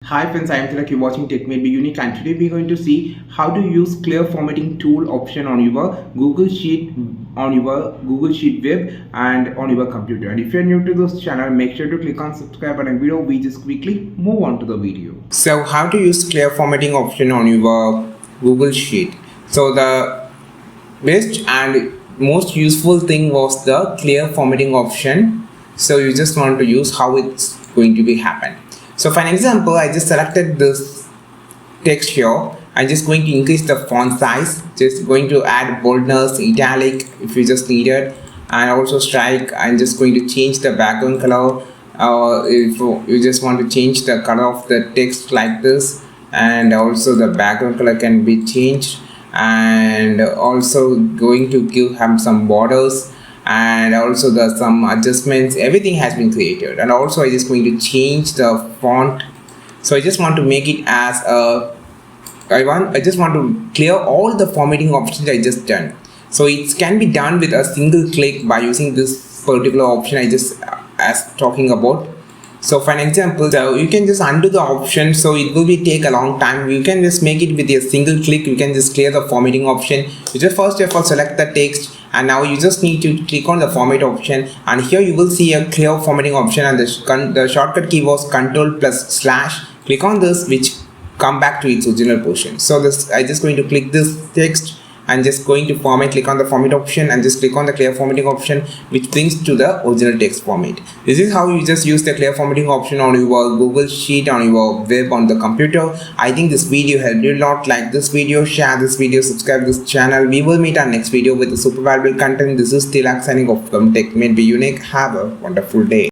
Hi friends, I am Tilak. You're watching Tech May Be Unique, and today we're going to see how to use clear formatting tool option on your Google Sheet, on your Google Sheet web and on your computer. And if you're new to this channel, make sure to click on subscribe button below. We just quickly move on to the video. So how to use clear formatting option on your Google Sheet. So the best and most useful thing was the clear formatting option. So you just want to use how it's going to be happen. So for an example, I just selected this text here. I'm just going to increase the font size, just going to add boldness, italic if you just need it, and also strike. I'm just going to change the background color. If you just want to change the color of the text like this, and also the background color can be changed, and also going to give him some borders, and also the some adjustments. Everything has been created, and also I just going to change the font. So I just want to make it as a I just want to clear all the formatting options I just done. So it can be done with a single click by using this particular option I just as talking about. So for an example, so you can just undo the option, so it will be take a long time. You can just make it with a single click. You can just clear the formatting option. You just first of all select the text, and now you just need to click on the format option, and here you will see a clear formatting option, and the shortcut key was Ctrl plus slash. Click on this, which come back to its original position. So this I just going to click this text and just going to format, click on the format option, and just click on the clear formatting option, which brings to the original text format. This is how you just use the clear formatting option on your Google Sheet, on your web, on the computer. I think this video helped you a lot. Like this video, share this video, subscribe this channel. We will meet our next video with the super valuable content. This is Tilak signing off from Tech May Be Unique. Have a wonderful day.